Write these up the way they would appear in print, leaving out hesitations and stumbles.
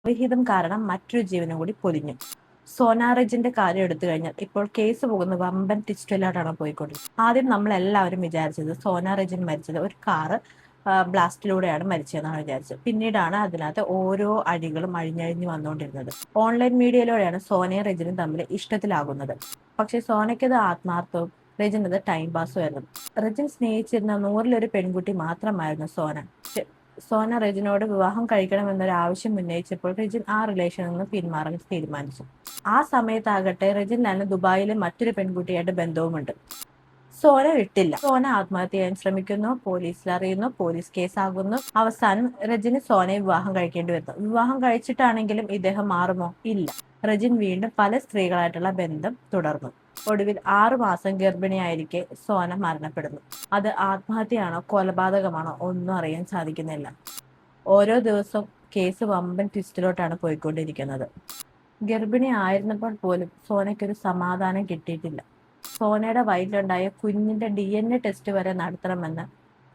വിഹിതം കാരണം മറ്റൊരു ജീവനും കൂടി പൊലിഞ്ഞു. സോന റെജിന്റെ കാര്യം എടുത്തു കഴിഞ്ഞാൽ ഇപ്പോൾ കേസ് പോകുന്ന വമ്പൻ ട്വിസ്റ്റിലോട്ടാണ് പോയിക്കൊണ്ടിരിക്കുന്നത്. ആദ്യം നമ്മൾ എല്ലാവരും വിചാരിച്ചത് സോന റെജിൻ മരിച്ചത് ഒരു കാറ് ബ്ലാസ്റ്റിലൂടെയാണ് മരിച്ചതെന്നാണ് വിചാരിച്ചത്. പിന്നീടാണ് അതിനകത്ത് ഓരോ അടികളും അഴിഞ്ഞഴിഞ്ഞ് വന്നുകൊണ്ടിരുന്നത്. ഓൺലൈൻ മീഡിയയിലൂടെയാണ് സോനയും റെജിനും തമ്മിൽ ഇഷ്ടത്തിലാകുന്നത്. പക്ഷെ സോനയ്ക്കത് ആത്മാർത്ഥവും റെജിനത് ടൈം പാസും ആയിരുന്നു. റെജിൻ സ്നേഹിച്ചിരുന്ന 100-ൽ 1 പെൺകുട്ടി മാത്രമായിരുന്നു സോന. സോന റെജിനോട് വിവാഹം കഴിക്കണമെന്നൊരു ആവശ്യം ഉന്നയിച്ചപ്പോൾ റെജിൻ ആ റിലേഷനിൽ നിന്ന് പിന്മാറാൻ തീരുമാനിച്ചു. ആ സമയത്താകട്ടെ റെജിൻ ലാലിന് ദുബായിലെ മറ്റൊരു പെൺകുട്ടിയായിട്ട് ബന്ധവുമുണ്ട്. സോന വിട്ടില്ല. സോന ആത്മഹത്യ ചെയ്യാൻ ശ്രമിക്കുന്നു, പോലീസിൽ അറിയുന്നു, പോലീസ് കേസാകുന്നു. അവസാനം റെജിന് സോനയെ വിവാഹം കഴിക്കേണ്ടി വരുന്നു. വിവാഹം കഴിച്ചിട്ടാണെങ്കിലും ഇദ്ദേഹം മാറുമോ? ഇല്ല. റെജിൻ വീണ്ടും പല സ്ത്രീകളായിട്ടുള്ള ബന്ധം തുടർന്നു. ഒടുവിൽ 6 മാസം ഗർഭിണിയായിരിക്കെ സോന മരണപ്പെടുന്നു. അത് ആത്മഹത്യയാണോ കൊലപാതകമാണോ ഒന്നും അറിയാൻ സാധിക്കുന്നില്ല. ഓരോ ദിവസവും കേസ് വമ്പൻ ട്വിസ്റ്റിലോട്ടാണ് പോയിക്കൊണ്ടിരിക്കുന്നത്. ഗർഭിണി ആയിരുന്നപ്പോൾ പോലും സോനയ്ക്കൊരു സമാധാനം കിട്ടിയിട്ടില്ല. സോനയുടെ വയറ്റിലുണ്ടായ കുഞ്ഞിന്റെ DNA ടെസ്റ്റ് വരെ നടത്തണമെന്ന്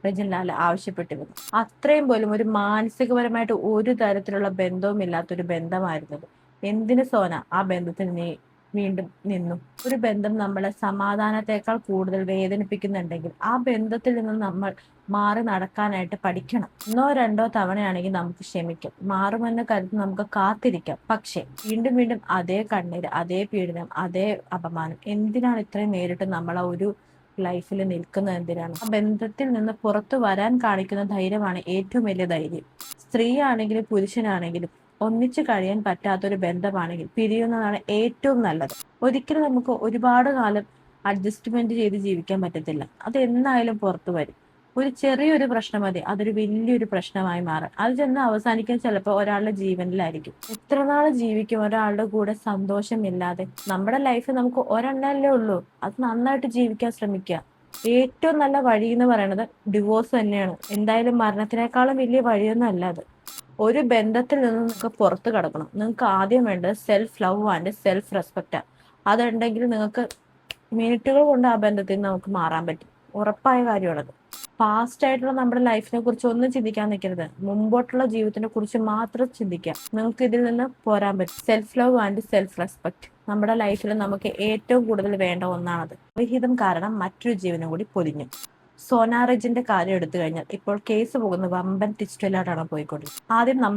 റെജിൻ ലാൽ ആവശ്യപ്പെട്ടിരുന്നു. അത്രയും പോലും ഒരു മാനസികപരമായിട്ട് ഒരു തരത്തിലുള്ള ബന്ധവും ഇല്ലാത്തൊരു ബന്ധമായിരുന്നത്. എന്തിന് സോന ആ ബന്ധത്തിൽ നീ വീണ്ടും നിന്നു? ഒരു ബന്ധം നമ്മളെ സമാധാനത്തെക്കാൾ കൂടുതൽ വേദനിപ്പിക്കുന്നുണ്ടെങ്കിൽ ആ ബന്ധത്തിൽ നിന്ന് നമ്മൾ മാറി നടക്കാനായിട്ട് പഠിക്കണം. 1-2 തവണയാണെങ്കിൽ നമുക്ക് ക്ഷമിക്കാം, മാറുമെന്ന് കരുതി നമുക്ക് കാത്തിരിക്കാം. പക്ഷെ വീണ്ടും വീണ്ടും അതേ കണ്ണീര്, അതേ പീഡനം, അതേ അപമാനം എന്തിനാണ് ഇത്രയും നേരിട്ട് നമ്മൾ ആ ഒരു ലൈഫിൽ നിൽക്കുന്നത്? എന്തിനാണ്? ആ ബന്ധത്തിൽ നിന്ന് പുറത്തു വരാൻ കാണിക്കുന്ന ധൈര്യമാണ് ഏറ്റവും വലിയ ധൈര്യം. സ്ത്രീ ആണെങ്കിലും പുരുഷനാണെങ്കിലും ഒന്നിച്ചു കഴിയാൻ പറ്റാത്തൊരു ബന്ധമാണെങ്കിൽ പിരിയുന്നതാണ് ഏറ്റവും നല്ലത്. ഒരിക്കലും നമുക്ക് ഒരുപാട് കാലം അഡ്ജസ്റ്റ്മെന്റ് ചെയ്ത് ജീവിക്കാൻ പറ്റത്തില്ല. അത് എന്നായാലും പുറത്തു വരും. ഒരു ചെറിയൊരു പ്രശ്നം മതി അതൊരു വലിയൊരു പ്രശ്നമായി മാറാൻ. അത് ചെന്ന് അവസാനിക്കാൻ ചിലപ്പോൾ ഒരാളുടെ ജീവനിലായിരിക്കും. എത്ര നാള് ജീവിക്കും ഒരാളുടെ കൂടെ സന്തോഷമില്ലാതെ? നമ്മുടെ ലൈഫ് നമുക്ക് ഒരെണ്ണല്ലേ ഉള്ളൂ. അത് നന്നായിട്ട് ജീവിക്കാൻ ശ്രമിക്കുക. ഏറ്റവും നല്ല വഴി എന്ന് പറയുന്നത് ഡിവോഴ്സ് തന്നെയാണ്. എന്തായാലും മരണത്തിനേക്കാളും വലിയ വഴിയൊന്നും അല്ല അത്. ഒരു ബന്ധത്തിൽ നിന്ന് നിങ്ങൾക്ക് പുറത്ത് കടക്കണം. നിങ്ങൾക്ക് ആദ്യം വേണ്ടത് സെൽഫ് ലവ് ആൻഡ് സെൽഫ് റെസ്പെക്റ്റാണ്. അതുണ്ടെങ്കിൽ നിങ്ങൾക്ക് മിനിറ്റുകൾ കൊണ്ട് ആ ബന്ധത്തിൽ നിന്ന് നമുക്ക് മാറാൻ പറ്റും. ഉറപ്പായ കാര്യമാണത്. പാസ്റ്റ് ആയിട്ടുള്ള നമ്മുടെ ലൈഫിനെ കുറിച്ച് ഒന്നും ചിന്തിക്കാൻ നിൽക്കരുത്. മുമ്പോട്ടുള്ള ജീവിതത്തിനെ കുറിച്ച് മാത്രം ചിന്തിക്കാം. നിങ്ങൾക്ക് ഇതിൽ നിന്ന് പോരാൻ പറ്റും. Self love and self respect നമ്മുടെ ലൈഫിൽ നമുക്ക് ഏറ്റവും കൂടുതൽ വേണ്ട ഒന്നാണത്. വിഹിതം കാരണം മറ്റൊരു ജീവനും കൂടി പൊലിഞ്ഞു. സോന റെജിന്റെ കാര്യം എടുത്തു കഴിഞ്ഞാൽ ഇപ്പോൾ കേസ് പോകുന്ന വമ്പൻ ട്വിസ്റ്റിലോട്ടാണ് പോയിക്കൊണ്ടിരിക്കുന്നത്. ആദ്യം